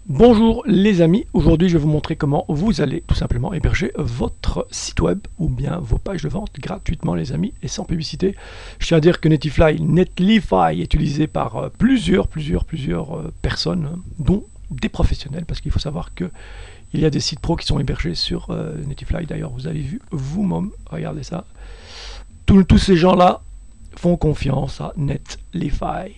Bonjour les amis, aujourd'hui je vais vous montrer comment vous allez tout simplement héberger votre site web ou bien vos pages de vente gratuitement les amis et sans publicité. Je tiens à dire que Netlify est utilisé par plusieurs personnes, dont des professionnels, parce qu'il faut savoir que il y a des sites pro qui sont hébergés sur Netlify. D'ailleurs vous avez vu vous-même, regardez ça, tous ces gens là font confiance à Netlify.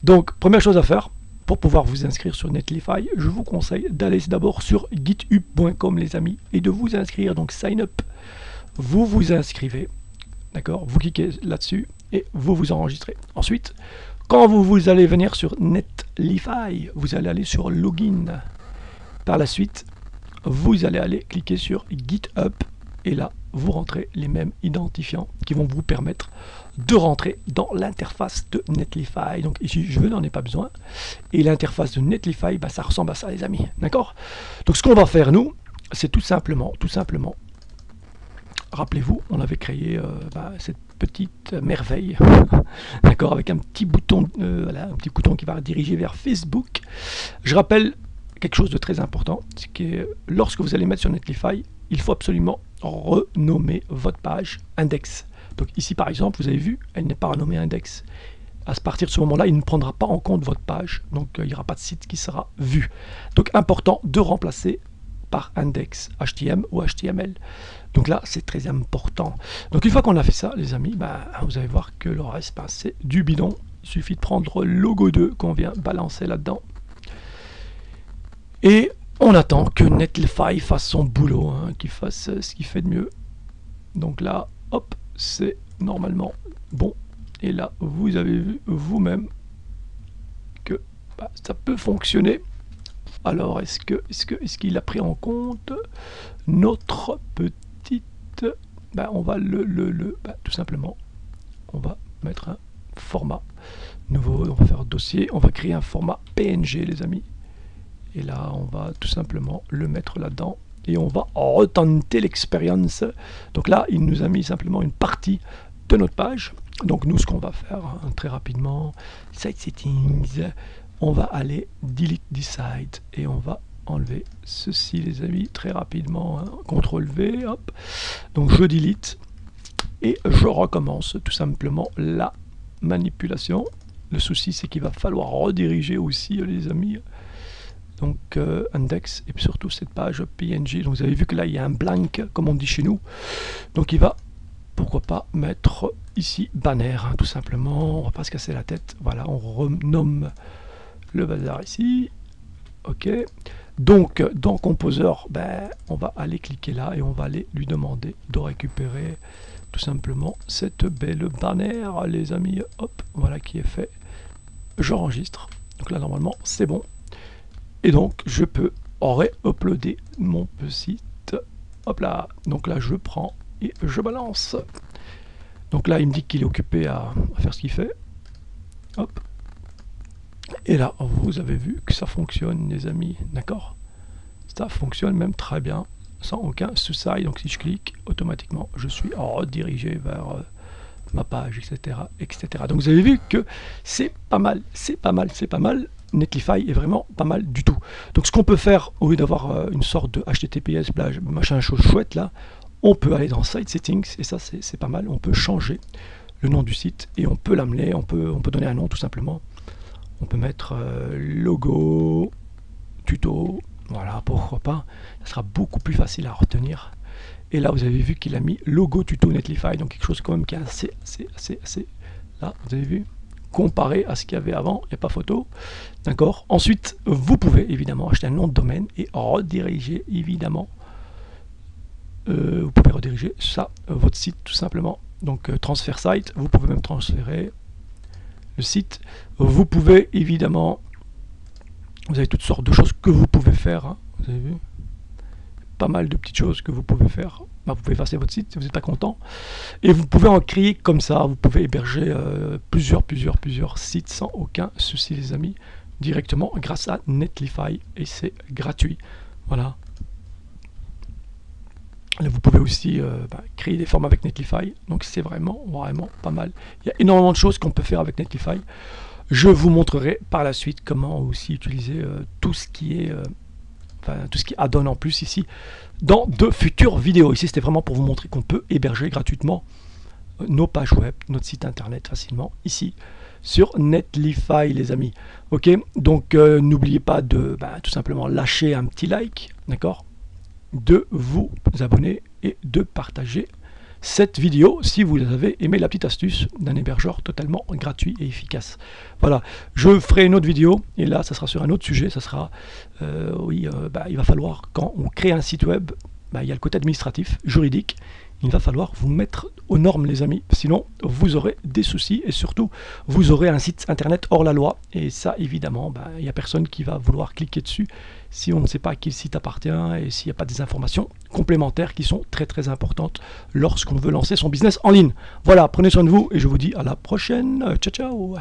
Donc première chose à faire, pour pouvoir vous inscrire sur Netlify, je vous conseille d'aller d'abord sur github.com les amis et de vous inscrire, donc sign up. Vous vous inscrivez, d'accord? Vous cliquez là-dessus et vous vous enregistrez. Ensuite, quand vous allez venir sur Netlify, vous allez aller sur login. Par la suite, vous allez aller cliquer sur GitHub et là, vous rentrez les mêmes identifiants qui vont vous permettre de rentrer dans l'interface de Netlify. Donc ici, je n'en ai pas besoin. Et l'interface de Netlify, bah, ça ressemble à ça, les amis. D'accord? Donc ce qu'on va faire, nous, c'est tout simplement, rappelez-vous, on avait créé cette petite merveille, d'accord, avec un petit bouton, voilà, un petit bouton qui va diriger vers Facebook. Je rappelle quelque chose de très important, c'est que lorsque vous allez mettre sur Netlify, il faut absolument renommer votre page index. Donc ici par exemple, vous avez vu, elle n'est pas renommée index. À partir de ce moment-là, il ne prendra pas en compte votre page, donc il n'y aura pas de site qui sera vu. Donc important de remplacer par index HTML ou HTML. Donc là, c'est très important. Donc une fois qu'on a fait ça, les amis, vous allez voir que le reste, c'est du bidon. Il suffit de prendre le logo 2 qu'on vient balancer là-dedans. Et on attend que Netlify fasse son boulot, qu'il fasse ce qu'il fait de mieux. Donc là, hop, c'est normalement bon. Et là, vous avez vu vous-même que ça peut fonctionner. Alors, est-ce qu'il a pris en compte notre petite... on va tout simplement, on va mettre un format nouveau. On va faire dossier, on va créer un format PNG, les amis. Et là, on va tout simplement le mettre là-dedans. Et on va retenter l'expérience. Donc là, il nous a mis simplement une partie de notre page. Donc nous, ce qu'on va faire très rapidement, Site Settings, on va aller Delete this site et on va enlever ceci, les amis, très rapidement. CTRL V, hop. Donc je delete et je recommence tout simplement la manipulation. Le souci, c'est qu'il va falloir rediriger aussi, les amis. Donc index et puis surtout cette page PNG. Donc vous avez vu que là il y a un blank comme on dit chez nous. Donc il va, pourquoi pas, mettre ici banner, tout simplement. On va pas se casser la tête. Voilà, on renomme le bazar ici. Ok. Donc dans Composer, on va aller cliquer là et on va aller lui demander de récupérer tout simplement cette belle banner, les amis. Hop, voilà qui est fait. J'enregistre. Donc là normalement c'est bon. Et donc, je peux uploader mon site. Hop là. Donc là, je prends et je balance. Donc là, il me dit qu'il est occupé à faire ce qu'il fait. Hop. Et là, vous avez vu que ça fonctionne, les amis. D'accord? Ça fonctionne même très bien, sans aucun souci. Donc si je clique, automatiquement, je suis redirigé vers ma page, etc., etc. Donc vous avez vu que c'est pas mal, c'est pas mal, c'est pas mal. Netlify est vraiment pas mal du tout. Donc ce qu'on peut faire, au lieu d'avoir une sorte de HTTPS, machin chose chouette là, on peut aller dans Site Settings, et ça c'est pas mal, on peut changer le nom du site, et on peut l'amener, on peut donner un nom tout simplement. On peut mettre logo, tuto, voilà, pourquoi pas, ça sera beaucoup plus facile à retenir. Et là vous avez vu qu'il a mis logo tuto Netlify, donc quelque chose quand même qui est assez, là vous avez vu, comparé à ce qu'il y avait avant, il n'y a pas photo, d'accord. Ensuite, vous pouvez évidemment acheter un nom de domaine et rediriger évidemment, vous pouvez rediriger ça, votre site tout simplement. Donc transfert site, vous pouvez même transférer le site. Vous pouvez évidemment, vous avez toutes sortes de choses que vous pouvez faire, vous avez vu, pas mal de petites choses que vous pouvez faire. Vous pouvez effacer votre site si vous n'êtes pas content. Et vous pouvez en créer comme ça. Vous pouvez héberger plusieurs sites sans aucun souci, les amis, directement grâce à Netlify. Et c'est gratuit. Voilà. Là, vous pouvez aussi créer des formes avec Netlify. Donc c'est vraiment pas mal. Il y a énormément de choses qu'on peut faire avec Netlify. Je vous montrerai par la suite comment aussi utiliser tout ce qui est tout ce qui add-on en plus ici dans de futures vidéos. Ici c'était vraiment pour vous montrer qu'on peut héberger gratuitement nos pages web, notre site internet facilement ici sur Netlify les amis. Ok, donc n'oubliez pas de tout simplement lâcher un petit like, d'accord, de vous abonner et de partager cette vidéo si vous avez aimé la petite astuce d'un hébergeur totalement gratuit et efficace. Voilà, je ferai une autre vidéo et là ça sera sur un autre sujet. Ça sera il va falloir, quand on crée un site web, il y a le côté administratif, juridique. Il va falloir vous mettre aux normes les amis, sinon vous aurez des soucis et surtout vous aurez un site internet hors la loi et ça évidemment il n'y a personne qui va vouloir cliquer dessus si on ne sait pas à quel site appartient et s'il n'y a pas des informations complémentaires qui sont très très importantes lorsqu'on veut lancer son business en ligne. Voilà, prenez soin de vous et je vous dis à la prochaine. Ciao ciao.